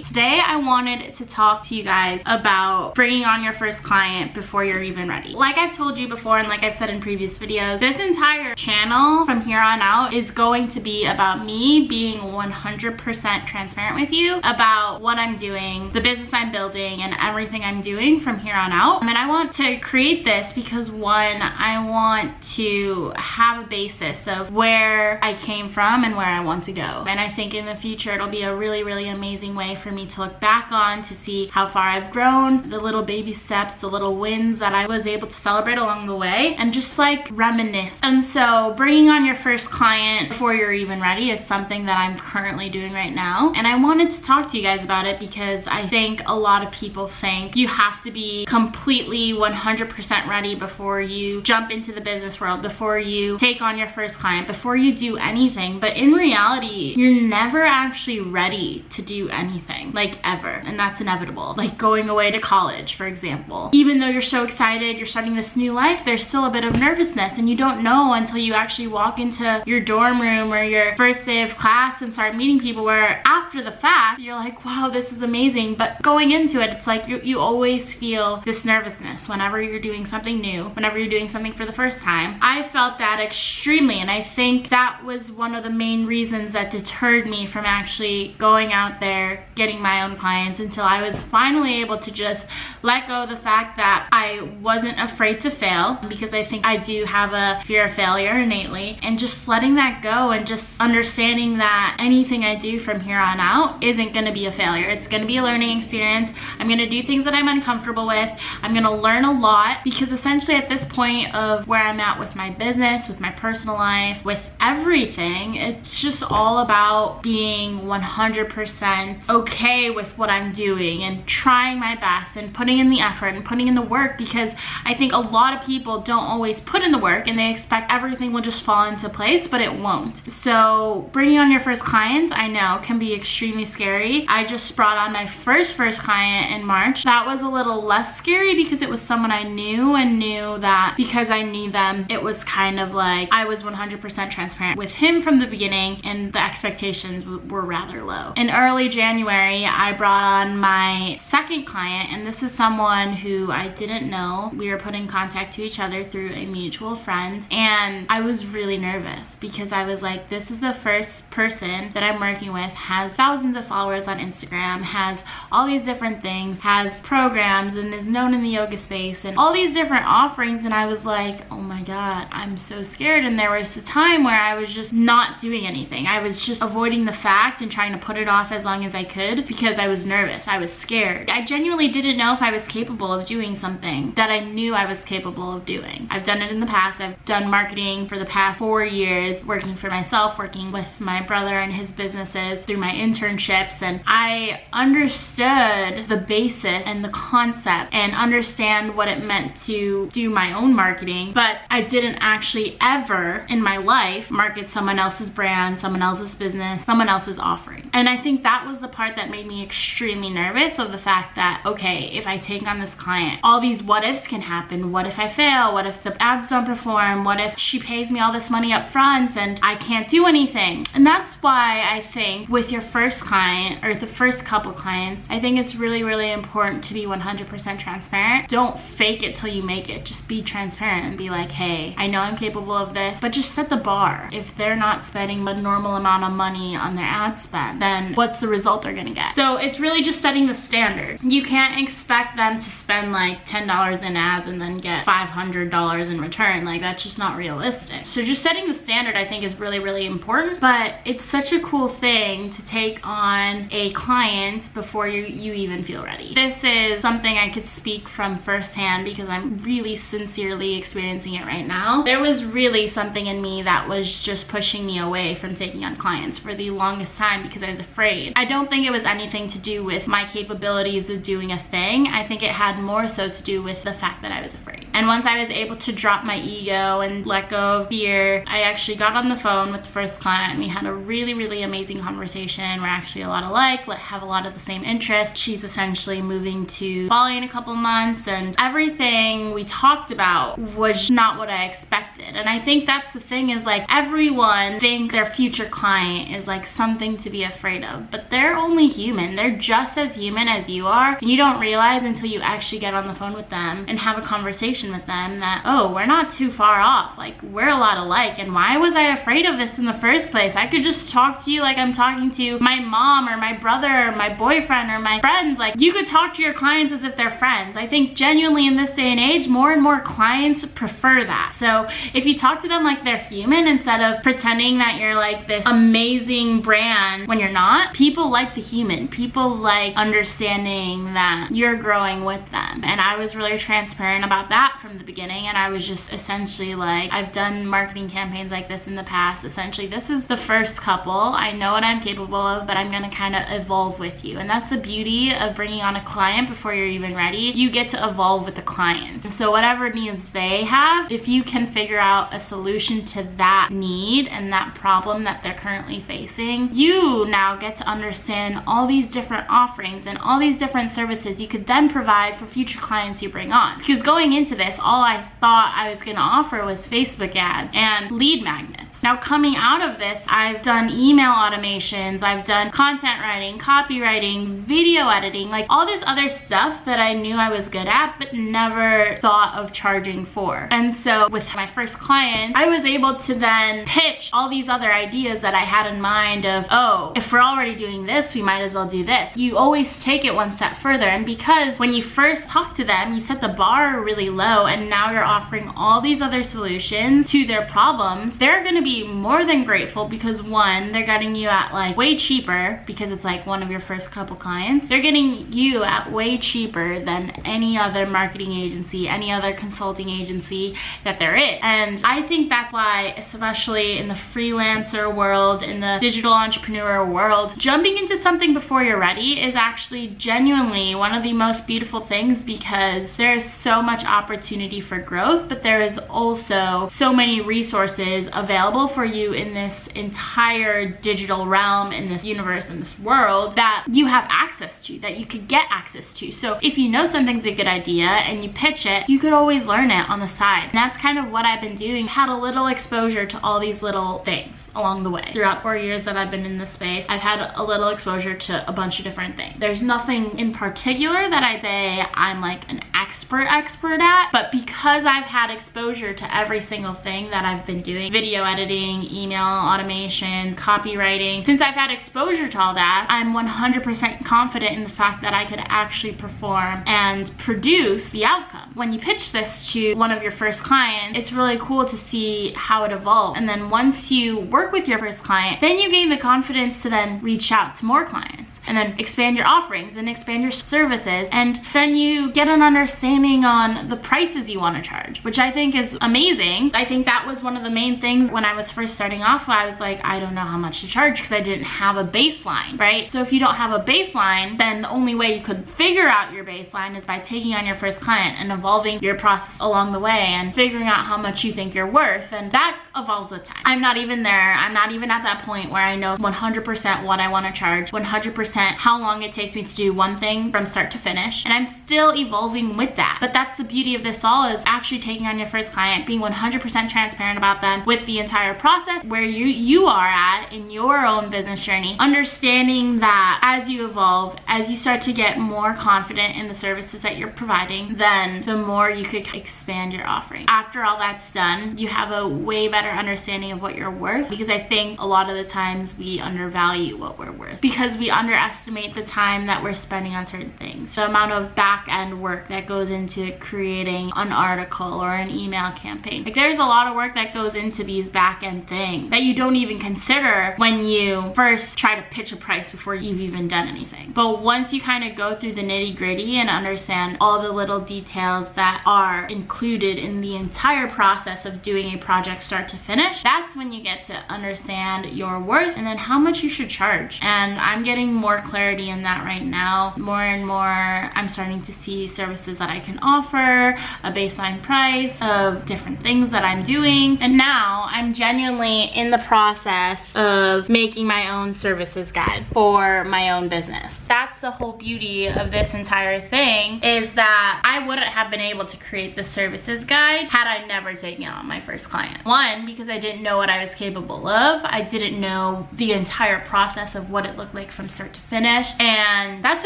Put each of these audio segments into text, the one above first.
Today I wanted to talk to you guys about bringing on your first client before you're even ready. Like I've told you before and like I've said in previous videos, this entire channel from here on out is going to be about me being 100% transparent with you about what I'm doing, the business I'm building, and everything I'm doing from here on out. And I want to create this because one, I want to have a basis of where I came from and where I want to go. And I think in the future it'll be a really amazing way for me to look back on to see how far I've grown, the little baby steps, the little wins that I was able to celebrate along the way, and just like reminisce. And so bringing on your first client before you're even ready is something that I'm currently doing right now. And I wanted to talk to you guys about it because I think a lot of people think you have to be completely 100% ready before you jump into the business world, before you take on your first client, before you do anything. But in reality, you're never actually ready to do anything, like ever. And that's inevitable. Like going away to college, for example. Even though you're so excited, you're starting this new life, there's still a bit of nervousness, and you don't know until you actually walk into your dorm room or your first day of class and start meeting people, where after the fact, you're like, wow, this is amazing. But going into it, it's like you always feel this nervousness whenever you're doing something new, whenever you're doing something for the first time. I felt that extremely, and I think that was one of the main reasons that deterred me from actually going out there, getting my own clients, until I was finally able to just let go of the fact that I wasn't afraid to fail, because I think I do have a fear of failure innately, and just letting that go and just understanding that anything I do from here on out isn't going to be a failure. It's going to be a learning experience. I'm going to do things that I'm uncomfortable with. I'm going to learn a lot, because essentially at this point of where I'm at with my business, with my personal life, with everything, it's just all about being 100% okay with what I'm doing and trying my best and putting in the effort and putting in the work, because I think a lot of people don't always put in the work and they expect everything will just fall into place, but it won't. So bringing on your first client, I know, can be extremely scary. I just brought on my first client in March. That was a little less scary because it was someone I knew, and knew that because I knew them, it was kind of like I was 100% transparent with him from the beginning, and the expectations were rather low. In early January, I brought on my second client, and this is someone who I didn't know. We were put in contact to each other through a mutual friend, and I was really nervous because I was like, this is the first person that I'm working with, has thousands of followers on Instagram, has all these different things, has programs, and is known in the yoga space, and all these different offerings. And I was like, oh my God, I'm so scared. And there was a time where I was just not doing anything. I was just avoiding the fact and trying to put it off as long as I could because I was nervous. I was scared. I genuinely didn't know if I was capable of doing something that I knew I was capable of doing. I've done it in the past. I've done marketing for the past 4 years, working for myself, working with my brother and his businesses through my internships, and I understood the basis and the concept and understand what it meant to do my own marketing, but I didn't actually ever in my life market someone else's brand, someone else's business, someone else's offering. And I think that was the part that made me extremely nervous, of the fact that, okay, if I take on this client, all these what ifs can happen. What if I fail? What if the ads don't perform? What if she pays me all this money up front and I can't do anything? And that's why I think with your first client, or the first couple clients, I think it's really important to be 100% transparent. Don't fake it till you make it. Just be transparent and be like, hey, I know I'm capable of this, but just set the bar. If they're not spending a normal amount of money on their ad spend, then what's the result they're gonna get? So it's really just setting the standard. You can't expect them to spend like $10 in ads and then get $500 in return. Like, that's just not realistic. So just setting the standard, I think, is really important. But it's such a cool thing to take on a client before you even feel ready. This is something I could speak from firsthand because I'm really sincerely experiencing it right now. There was really something in me that was just pushing me away from taking on clients for the longest time because I was afraid. I don't think it was anything to do with my capabilities of doing a thing. I think it had more so to do with the fact that I was afraid. And once I was able to drop my ego and let go of fear, I actually got on the phone with the first client. We had a really amazing conversation. We're actually a lot alike, have a lot of the same interests. She's essentially moving to Bali in a couple months, and everything we talked about was not what I expected. And I think that's the thing, is like everyone thinks their future client is like something to be afraid of, but they're only human. They're just as human as you are. And you don't realize until you actually get on the phone with them and have a conversation with them that, oh, we're not too far off. Like, we're a lot alike. And why was I afraid of this in the first place? I could just talk to you like I'm talking to my mom or my brother or my boyfriend or my friends. Like, you could talk to your clients as if they're friends. I think genuinely in this day and age, more and more clients prefer that. So if you talk to them like they're human instead of pretending that you're like this amazing brand when you're not, people like the human. People like understanding that you're growing with them. And I was really transparent about that from the beginning. And I was just essentially like, I've done marketing campaigns like this in the past. Essentially, this is the first couple. I know what I'm capable of, but I'm gonna kind of evolve with you. And that's the beauty of bringing on a client before you're even ready. You get to evolve with the client. So whatever needs they have, if you can figure out a solution to that need and that problem that they're currently facing, you now get to understand all these different offerings and all these different services you could then provide for future clients you bring on. Because going into this, all I thought I was going to offer was Facebook ads and lead magnets. Now coming out of this, I've done email automations, I've done content writing, copywriting, video editing, like all this other stuff that I knew I was good at but never thought of charging for. And so with my first client, I was able to then pitch all these other ideas that I had in mind of, oh, if we're already doing this, we might as well do this. You always take it one step further. And because when you first talk to them, you set the bar really low, and now you're offering all these other solutions to their problems, they're going to be more than grateful because one, they're getting you at like way cheaper because it's like one of your first couple clients. They're getting you at way cheaper than any other marketing agency, any other consulting agency that there is. And I think that's why, especially in the freelancer world, in the digital entrepreneur world, jumping into something before you're ready is actually genuinely one of the most beautiful things, because there is so much opportunity for growth, but there is also so many resources available for you in this entire digital realm, in this universe, in this world, that you have access to, that you could get access to. So if you know something's a good idea and you pitch it, you could always learn it on the side. And that's kind of what I've been doing. Had a little exposure to all these little things along the way. Throughout 4 years that I've been in this space, I've had a little exposure to a bunch of different things. There's nothing in particular that I say I'm like an expert at, but because I've had exposure to every single thing that I've been doing, video editing, email automation, copywriting, since I've had exposure to all that, I'm 100% confident in the fact that I could actually perform and produce the outcome. When you pitch this to one of your first clients, it's really cool to see how it evolves. And then once you work with your first client, then you gain the confidence to then reach out to more clients and then expand your offerings and expand your services. And then you get an understanding on the prices you want to charge, which I think is amazing. I think that was one of the main things when I was first starting off. I was like, I don't know how much to charge because I didn't have a baseline, right? So if you don't have a baseline, then the only way you could figure out your baseline is by taking on your first client and evolving your process along the way and figuring out how much you think you're worth. And that evolves with time. I'm not even there. I'm not even at that point where I know 100% what I want to charge, 100% how long it takes me to do one thing from start to finish. And I'm still evolving with that. But that's the beauty of this all, is actually taking on your first client, being 100% transparent about them with the entire process, where you are at in your own business journey, understanding that as you evolve, as you start to get more confident in the services that you're providing, then the more you could expand your offering. After all that's done, you have a way better understanding of what you're worth, because I think a lot of the times we undervalue what we're worth because we underestimate the time that we're spending on certain things. The amount of back-end work that goes into creating an article or an email campaign. Like, there's a lot of work that goes into these back-end things that you don't even consider when you first try to pitch a price before you've even done anything. But once you kind of go through the nitty-gritty and understand all the little details that are included in the entire process of doing a project start to finish, that's when you get to understand your worth and then how much you should charge. And I'm getting more more clarity in that right now. More and more, I'm starting to see services that I can offer, a baseline price of different things that I'm doing. And now I'm genuinely in the process of making my own services guide for my own business. That's the whole beauty of this entire thing, is that I wouldn't have been able to create the services guide had I never taken on my first client. One, because I didn't know what I was capable of. I didn't know the entire process of what it looked like from start to finish. And that's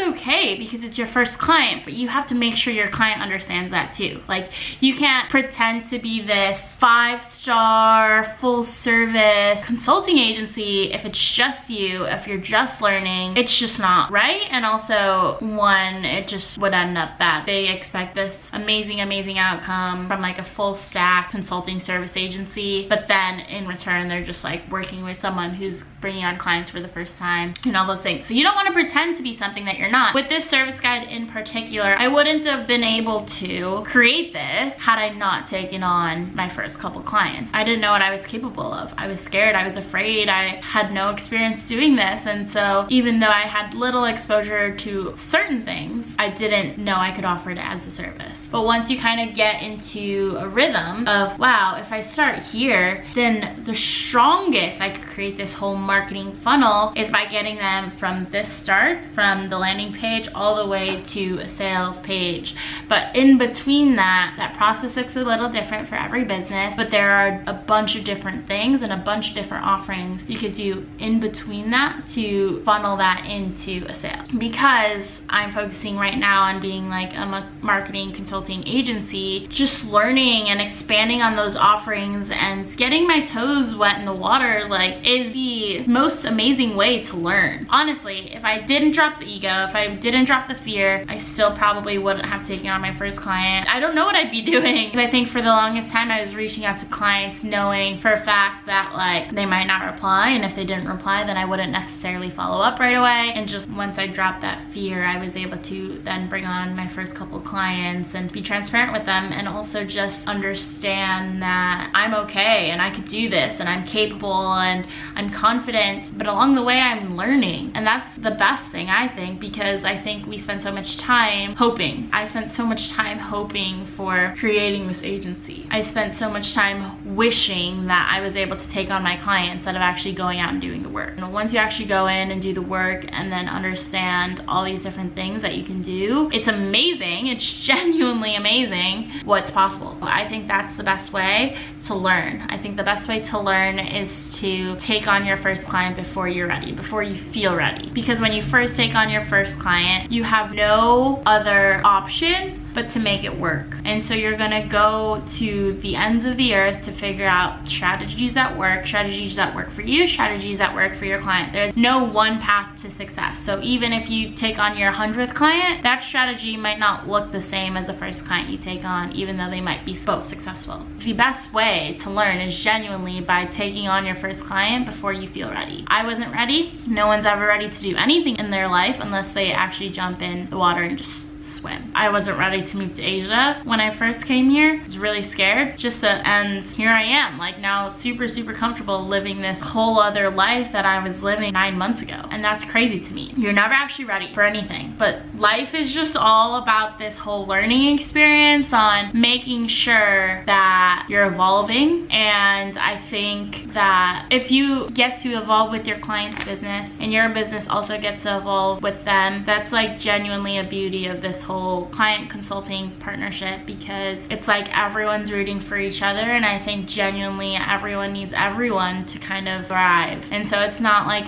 okay because it's your first client, but you have to make sure your client understands that too. Like, you can't pretend to be this 5-star full service consulting agency if it's just you, if you're just learning. It's just not right. And also, one, it just would end up bad. They expect this amazing outcome from like a full stack consulting service agency, but then in return they're just like working with someone who's bringing on clients for the first time and all those things. So you don't want to pretend to be something that you're not. With this service guide in particular, I wouldn't have been able to create this had I not taken on my first couple clients. I didn't know what I was capable of. I was scared, I was afraid, I had no experience doing this. And so even though I had little exposure to certain things, I didn't know I could offer it as a service. But once you kind of get into a rhythm of, wow, if I start here, then the strongest I could create this whole marketing funnel is by getting them from this start, from the landing page all the way to a sales page. But in between that process looks a little different for every business, but there are a bunch of different things and a bunch of different offerings you could do in between that to funnel that into a sale. Because I'm focusing right now on being like a marketing consulting agency, just learning and expanding on those offerings and getting my toes wet in the water like is the most amazing way to learn. Honestly, if I didn't drop the ego, if I didn't drop the fear, I still probably wouldn't have taken on my first client. I don't know what I'd be doing. I think for the longest time I was reaching out to clients knowing for a fact that like they might not reply, and if they didn't reply then I wouldn't necessarily follow up right away. And just once I dropped that fear, I was able to then bring on my first couple clients and be transparent with them, and also just understand that I'm okay and I could do this and I'm capable and I'm confident, but along the way I'm learning. And that's the best thing, I think, because I think we spend so much time hoping. I spent so much time hoping for creating this agency. I spent so much time wishing that I was able to take on my clients instead of actually going out and doing the work. And once you actually go in and do the work and then understand all these different things that you can do, it's amazing. It's genuinely amazing what's possible. I think that's the best way to learn. I think the best way to learn is to take on your first client before you're ready, before you feel ready. Because when you first take on your first client, you have no other option but to make it work. And so you're gonna go to the ends of the earth to figure out strategies that work for you, strategies that work for your client. There's no one path to success. So even if you take on your 100th client, that strategy might not look the same as the first client you take on, even though they might be both successful. The best way to learn is genuinely by taking on your first client before you feel ready. I wasn't ready. No one's ever ready to do anything in their life unless they actually jump in the water and just swim. I wasn't ready to move to Asia when I first came here. I was really scared and here I am, like now super comfortable living this whole other life that I was living 9 months ago. And that's crazy to me. You're never actually ready for anything, but life is just all about this whole learning experience on making sure that you're evolving. And I think that if you get to evolve with your client's business and your business also gets to evolve with them, that's like genuinely a beauty of this whole client consulting partnership, because it's like everyone's rooting for each other. And I think genuinely everyone needs everyone to kind of thrive. And so it's not like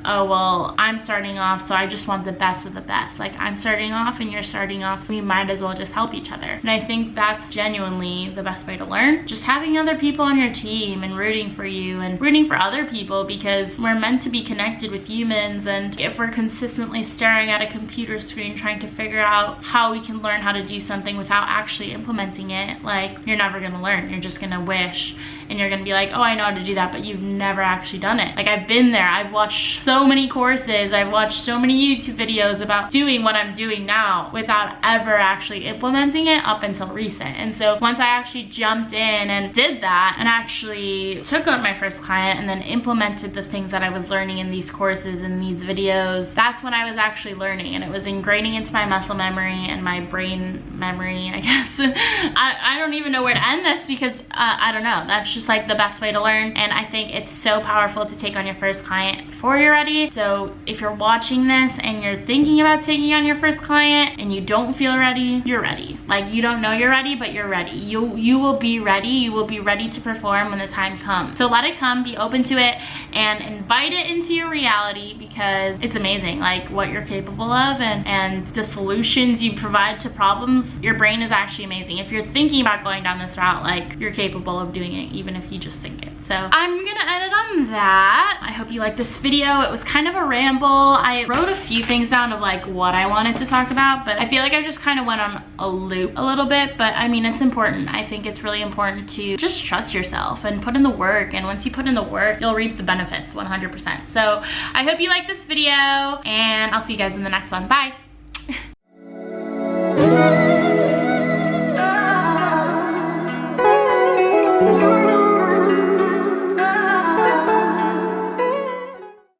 oh well, I'm starting off so I just want the best of the best. Like, I'm starting off and you're starting off, so we might as well just help each other. And I think that's genuinely the best way to learn. Just having other people on your team and rooting for you and rooting for other people, because we're meant to be connected with humans. And if we're consistently staring at a computer screen trying to figure out how we can learn how to do something without actually implementing it, like, you're never gonna learn. You're just gonna wish and you're gonna be like, oh, I know how to do that, but you've never actually done it. Like, I've been there. I've watched so many courses. I've watched so many YouTube videos about doing what I'm doing now without ever actually implementing it up until recent. And so once I actually jumped in and did that and actually took on my first client and then implemented the things that I was learning in these courses and these videos, that's when I was actually learning, and it was ingraining into my muscle memory and my brain memory, I guess. I don't even know where to end this because I don't know. That's just like the best way to learn, and I think it's so powerful to take on your first client before you're ready. So if you're watching this and you're thinking about taking on your first client and you don't feel ready, you're ready. Like, you don't know you're ready, but you're ready. You will be ready. You will be ready to perform when the time comes. So let it come, be open to it, and invite it into your reality, because it's amazing, like what you're capable of and the solutions you provide to problems. Your brain is actually amazing. If you're thinking about going down this route, like, you're capable of doing it, even if you just think it. So I'm gonna end it on that. I hope you liked this video. It was kind of a ramble. I wrote a few things down of like what I wanted to talk about, but I feel like I just kind of went on a loop a little bit. But I mean, it's important. I think it's really important to just trust yourself and put in the work, and once you put in the work, you'll reap the benefits 100%. So I hope you liked this video, and I'll see you guys in the next one. Bye.